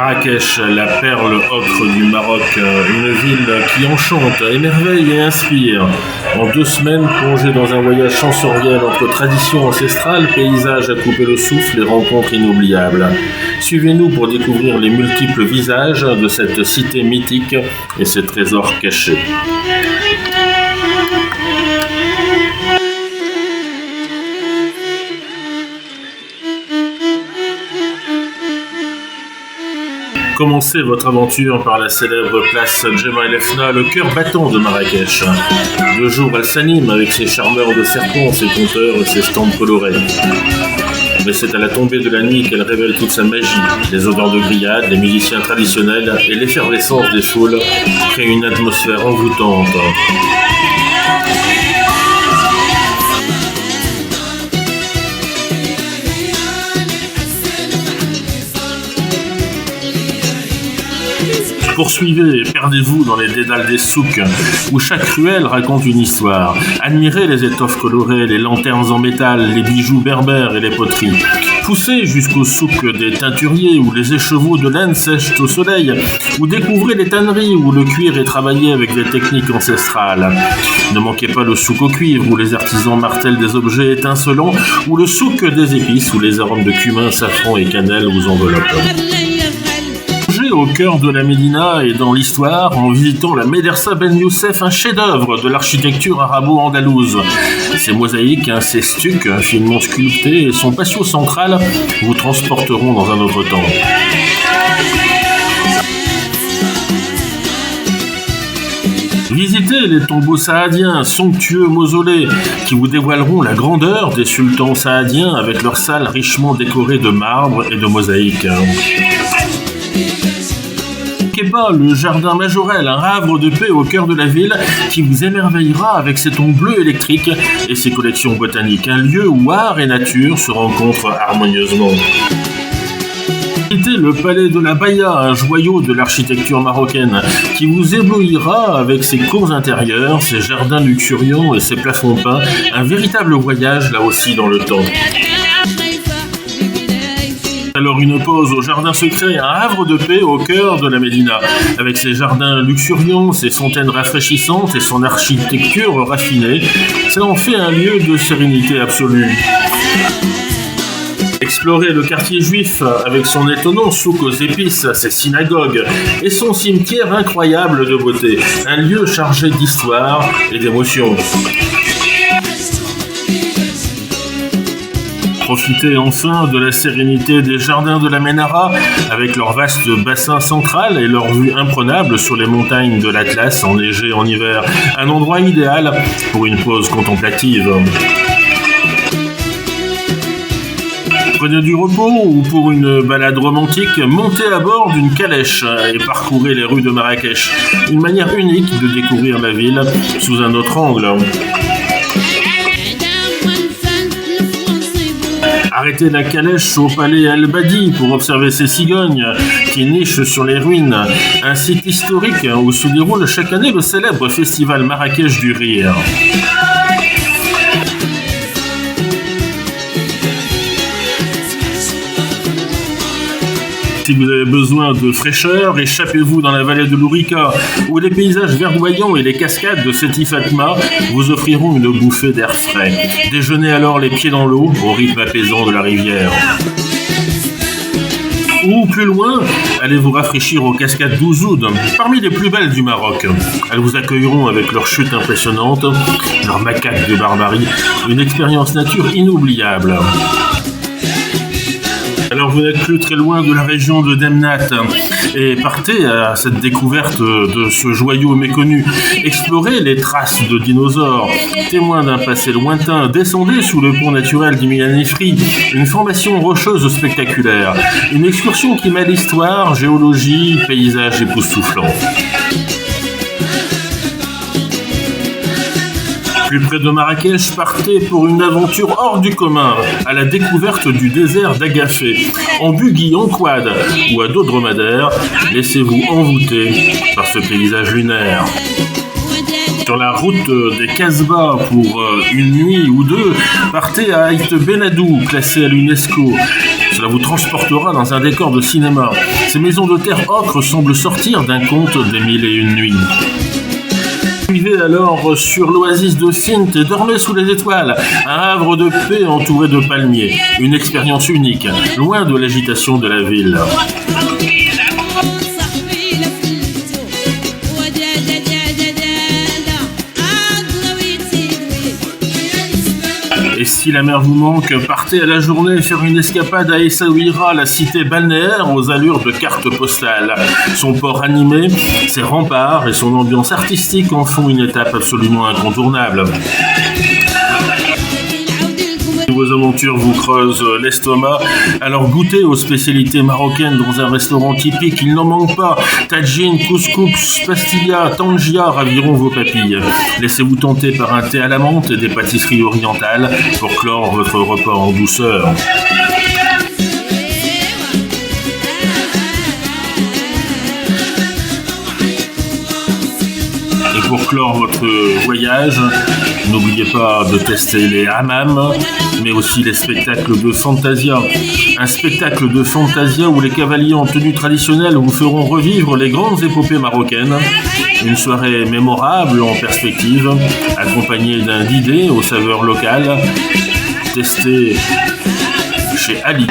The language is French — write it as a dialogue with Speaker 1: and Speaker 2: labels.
Speaker 1: Marrakech, la perle ocre du Maroc, une ville qui enchante, émerveille et inspire. En 2 semaines, plongée dans un voyage sensoriel entre traditions ancestrales, paysages à couper le souffle et rencontres inoubliables. Suivez-nous pour découvrir les multiples visages de cette cité mythique et ses trésors cachés. Commencez votre aventure par la célèbre place Jemaa el Fna, le cœur battant de Marrakech. De jour, elle s'anime avec ses charmeurs de serpents, ses conteurs et ses stands colorés. Mais c'est à la tombée de la nuit qu'elle révèle toute sa magie. Les odeurs de grillades, les musiciens traditionnels et l'effervescence des foules créent une atmosphère envoûtante. Poursuivez et perdez-vous dans les dédales des souks, où chaque ruelle raconte une histoire. Admirez les étoffes colorées, les lanternes en métal, les bijoux berbères et les poteries. Poussez jusqu'au souk des teinturiers, où les écheveaux de laine sèchent au soleil, ou découvrez les tanneries, où le cuir est travaillé avec des techniques ancestrales. Ne manquez pas le souk au cuivre, où les artisans martèlent des objets étincelants, ou le souk des épices, où les arômes de cumin, safran et cannelle vous enveloppent. Au cœur de la Médina et dans l'histoire en visitant la Médersa Ben Youssef, un chef-d'œuvre de l'architecture arabo-andalouse. Ses mosaïques, ses stucs finement sculptés et son patio central vous transporteront dans un autre temps. Visitez les tombeaux saadiens, somptueux mausolées, qui vous dévoileront la grandeur des sultans saadiens avec leurs salles richement décorées de marbre et de mosaïques. Pas le jardin Majorelle, un havre de paix au cœur de la ville qui vous émerveillera avec ses tons bleus électriques et ses collections botaniques, un lieu où art et nature se rencontrent harmonieusement. Visitez le palais de la Baïa, un joyau de l'architecture marocaine qui vous éblouira avec ses cours intérieures, ses jardins luxuriants et ses plafonds peints, un véritable voyage là aussi dans le temps. Alors une pause au jardin secret, un havre de paix au cœur de la Médina, avec ses jardins luxuriants, ses fontaines rafraîchissantes et son architecture raffinée. Ça en fait un lieu de sérénité absolue. Explorez le quartier juif avec son étonnant souk aux épices, ses synagogues et son cimetière incroyable de beauté, un lieu chargé d'histoire et d'émotions. Profitez enfin de la sérénité des jardins de la Ménara avec leur vaste bassin central et leur vue imprenable sur les montagnes de l'Atlas enneigées en hiver. Un endroit idéal pour une pause contemplative. Prenez du repos ou pour une balade romantique, montez à bord d'une calèche et parcourez les rues de Marrakech. Une manière unique de découvrir la ville sous un autre angle. Arrêtez la calèche au palais El-Badi pour observer ces cigognes qui nichent sur les ruines. Un site historique où se déroule chaque année le célèbre festival Marrakech du Rire. Si vous avez besoin de fraîcheur, échappez-vous dans la vallée de l'Ourika, où les paysages verdoyants et les cascades de Seti Fatma vous offriront une bouffée d'air frais. Déjeunez alors les pieds dans l'eau, au rythme apaisant de la rivière. Ou plus loin, allez vous rafraîchir aux cascades d'Ouzoud, parmi les plus belles du Maroc. Elles vous accueilleront avec leurs chutes impressionnantes, leurs macaques de barbarie, une expérience nature inoubliable. Alors vous n'êtes plus très loin de la région de Demnat et partez à cette découverte de ce joyau méconnu. Explorez les traces de dinosaures, témoins d'un passé lointain. Descendez sous le pont naturel d'Imianifri, une formation rocheuse spectaculaire. Une excursion qui mêle histoire, géologie, paysages époustouflants. Plus près de Marrakech, partez pour une aventure hors du commun, à la découverte du désert d'Agafé. En buggy, en quad ou à dos dromadaire, laissez-vous envoûter par ce paysage lunaire. Sur la route des Casbah pour une nuit ou deux, partez à Aït Benadou, classé à l'UNESCO. Cela vous transportera dans un décor de cinéma. Ces maisons de terre ocre semblent sortir d'un conte des 1001 nuits. Vivez alors sur l'oasis de Fint et dormez sous les étoiles, un havre de paix entouré de palmiers, une expérience unique, loin de l'agitation de la ville. Et si la mer vous manque, partez à la journée faire une escapade à Essaouira, la cité balnéaire aux allures de carte postale. Son port animé, ses remparts et son ambiance artistique en font une étape absolument incontournable. Vos aventures vous creusent l'estomac, alors goûtez aux spécialités marocaines dans un restaurant typique, il n'en manque pas. Tadjine, couscous, pastilla, tangia raviront vos papilles. Laissez-vous tenter par un thé à la menthe et des pâtisseries orientales pour clore votre repas en douceur. Et pour clore votre voyage, n'oubliez pas de tester les hammams, mais aussi les spectacles de Fantasia. Un spectacle de Fantasia où les cavaliers en tenue traditionnelle vous feront revivre les grandes épopées marocaines. Une soirée mémorable en perspective, accompagnée d'un dîner aux saveurs locales. Testez chez Ali.